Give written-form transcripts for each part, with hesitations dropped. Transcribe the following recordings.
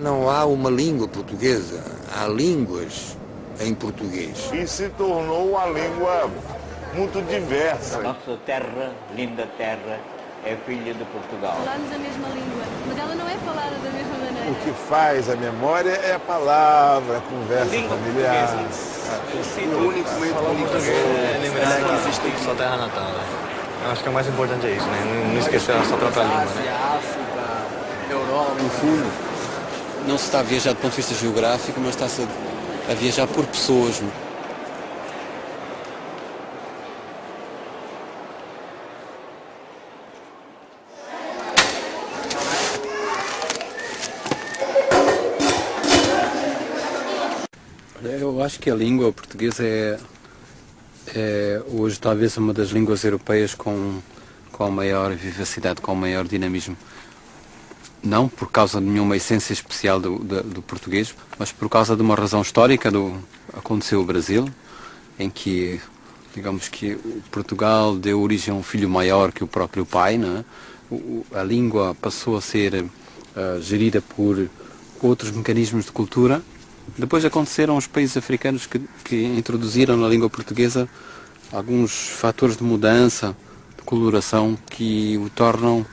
Não há uma língua portuguesa, há línguas em português. E se tornou uma língua muito diversa. A nossa terra, linda terra, é filha de Portugal. Falamos a mesma língua, mas ela não é falada da mesma maneira. O que faz a memória é a palavra, a conversa familiar. O único meio de comunicação é lembrar que existe sua terra natal. Né? Eu acho que o mais importante é isso, né? Não esquecer a sua própria língua. Né? África, Europa. No fundo, não se está a viajar do ponto de vista geográfico, mas está-se a viajar por pessoas. Né? Eu acho que a língua portuguesa é hoje talvez uma das línguas europeias com maior vivacidade, com maior dinamismo. Não por causa de nenhuma essência especial do português, mas por causa de uma razão histórica aconteceu o Brasil, em que, digamos que Portugal deu origem a um filho maior que o próprio pai, não é? A língua passou a ser gerida por outros mecanismos de cultura. Depois aconteceram os países africanos que introduziram na língua portuguesa alguns fatores de mudança, de coloração, que tornam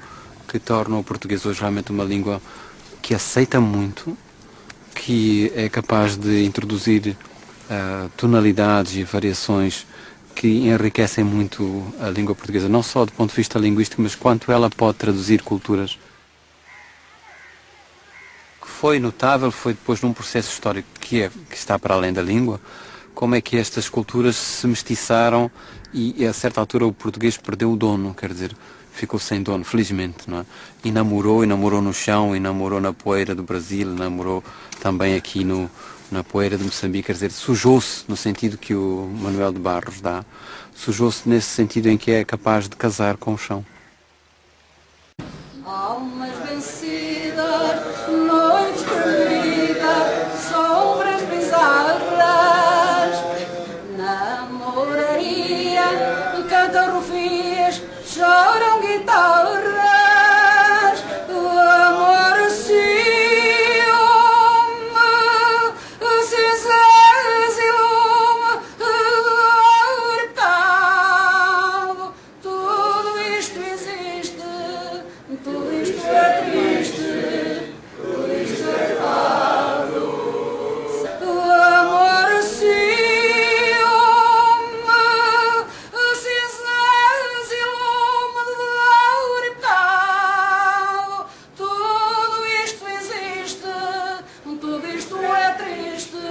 o português hoje realmente uma língua que aceita muito, que é capaz de introduzir tonalidades e variações que enriquecem muito a língua portuguesa, não só do ponto de vista linguístico, mas quanto ela pode traduzir culturas. Foi notável, foi depois num processo histórico que está para além da língua, como é que estas culturas se mestiçaram e a certa altura o português perdeu o dono, quer dizer, ficou sem dono, felizmente, não é? E namorou no chão, e namorou na poeira do Brasil, namorou também aqui na poeira de Moçambique, quer dizer, sujou-se no sentido que o Manuel de Barros dá, sujou-se nesse sentido em que é capaz de casar com o chão. Almas vencidas, noites perdidas, sombras bizarras, namoraria, cantam rufias, choram guitarras, amor ciúme, cinzas e lume, hurtado, tudo isto existe. Tudo isto é triste, tudo isto é fado. Amor ciúme, cinzas e lume hurtado. Tudo isto existe, tudo isto é triste,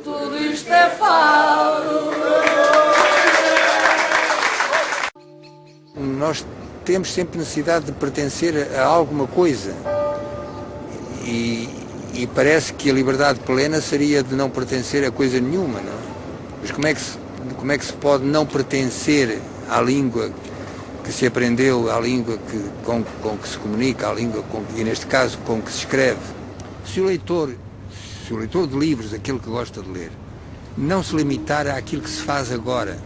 tudo isto é fado. Nós temos sempre necessidade de pertencer a alguma coisa e parece que a liberdade plena seria de não pertencer a coisa nenhuma, não é? Mas como é que se pode não pertencer à língua que se aprendeu, à língua com que se comunica, à língua e neste caso com que se escreve? Se o leitor de livros, aquele que gosta de ler, não se limitar àquilo que se faz agora,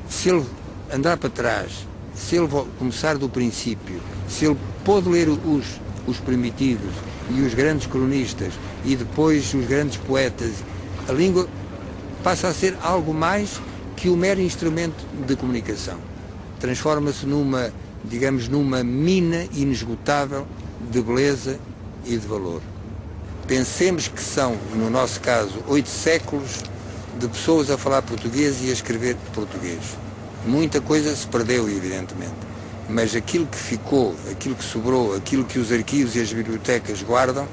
se ele andar para trás, se ele começar do princípio, se ele pôde ler os primitivos e os grandes cronistas e depois os grandes poetas, a língua passa a ser algo mais que o mero instrumento de comunicação. Transforma-se numa mina inesgotável de beleza e de valor. Pensemos que são, no nosso caso, 8 séculos de pessoas a falar português e a escrever português. Muita coisa se perdeu, evidentemente, mas aquilo que ficou, aquilo que sobrou, aquilo que os arquivos e as bibliotecas guardam,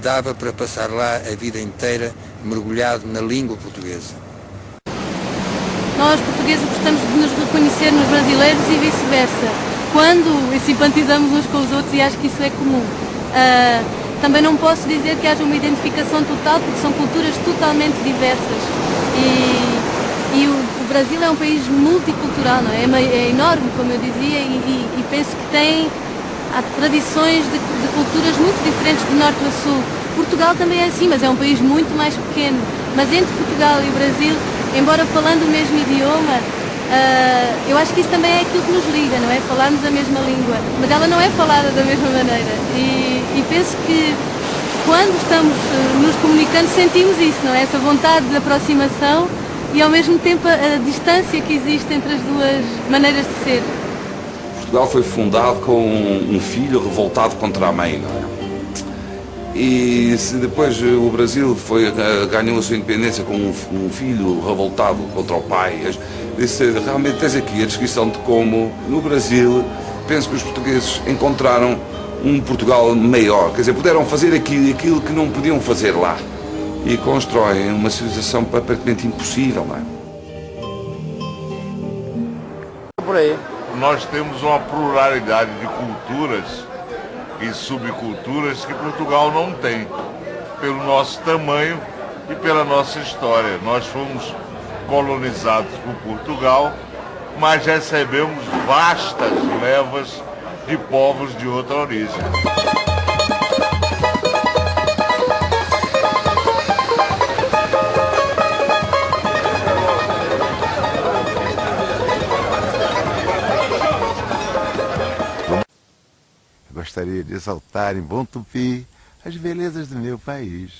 dava para passar lá a vida inteira mergulhado na língua portuguesa. Nós, portugueses, gostamos de nos reconhecer nos brasileiros e vice-versa. Quando simpatizamos uns com os outros, e acho que isso é comum. Também não posso dizer que haja uma identificação total, porque são culturas totalmente diversas. E o Brasil é um país multicultural, não é? É enorme, como eu dizia, e penso que há tradições de culturas muito diferentes de norte a sul. Portugal também é assim, mas é um país muito mais pequeno. Mas entre Portugal e o Brasil, embora falando o mesmo idioma, eu acho que isso também é aquilo que nos liga, não é? Falarmos a mesma língua, mas ela não é falada da mesma maneira. E E penso que quando estamos nos comunicando sentimos isso, não é? Essa vontade de aproximação e ao mesmo tempo a distância que existe entre as duas maneiras de ser. Portugal foi fundado com um filho revoltado contra a mãe, não é? E se depois o Brasil ganhou a sua independência com um filho revoltado contra o pai, realmente tens aqui a descrição de como no Brasil penso que os portugueses encontraram um Portugal maior, quer dizer, puderam fazer aquilo que não podiam fazer lá e constroem uma civilização aparentemente impossível, não é? Por aí. Nós temos uma pluralidade de culturas e subculturas que Portugal não tem, pelo nosso tamanho e pela nossa história. Nós fomos colonizados por Portugal, mas recebemos vastas levas de povos de outra origem. Gostaria de exaltar em bom tupi as belezas do meu país,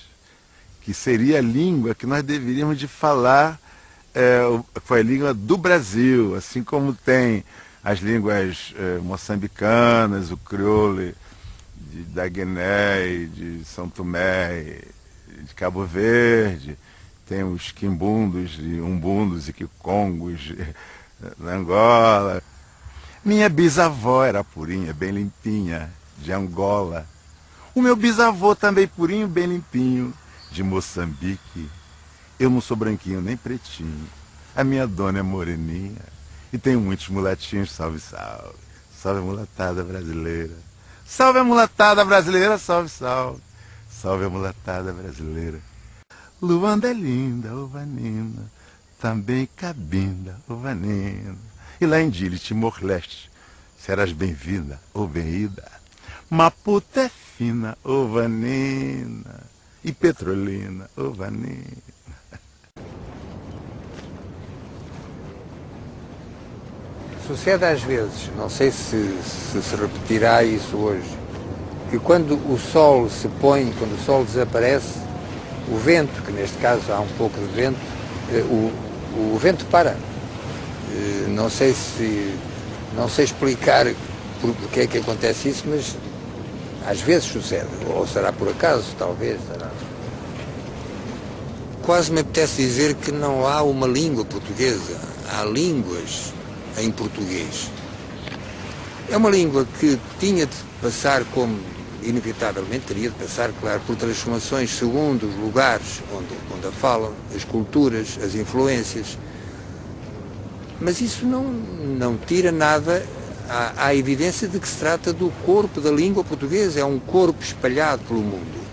que seria a língua que nós deveríamos de falar, foi a língua do Brasil, assim como tem as línguas moçambicanas, o crioulo da Guiné, de São Tomé, de Cabo Verde, tem os quimbundos, umbundos e quicongos na Angola. Minha bisavó era purinha, bem limpinha, de Angola. O meu bisavô também purinho, bem limpinho, de Moçambique. Eu não sou branquinho nem pretinho. A minha dona é moreninha. E tenho muitos mulatinhos, salve, salve. Salve a mulatada brasileira. Salve a mulatada brasileira, salve, salve. Salve a mulatada brasileira. Luanda é linda, ovanina. Também Cabinda, ovanina. E lá em Dili, Timor-Leste, serás bem-vinda ou bem-ida. Maputo é fina, ovanina. E Petrolina, ovanina. Sucede às vezes, não sei se repetirá isso hoje, que quando o sol se põe, quando o sol desaparece, o vento, que neste caso há um pouco de vento, o vento para. Não sei explicar porque é que acontece isso, mas às vezes sucede, ou será por acaso, talvez, será. Quase me apetece dizer que não há uma língua portuguesa, há línguas em português. É uma língua que tinha de passar, como inevitavelmente teria de passar, claro, por transformações segundo os lugares onde a falam, as culturas, as influências. Mas isso não tira nada à evidência de que se trata do corpo da língua portuguesa, é um corpo espalhado pelo mundo.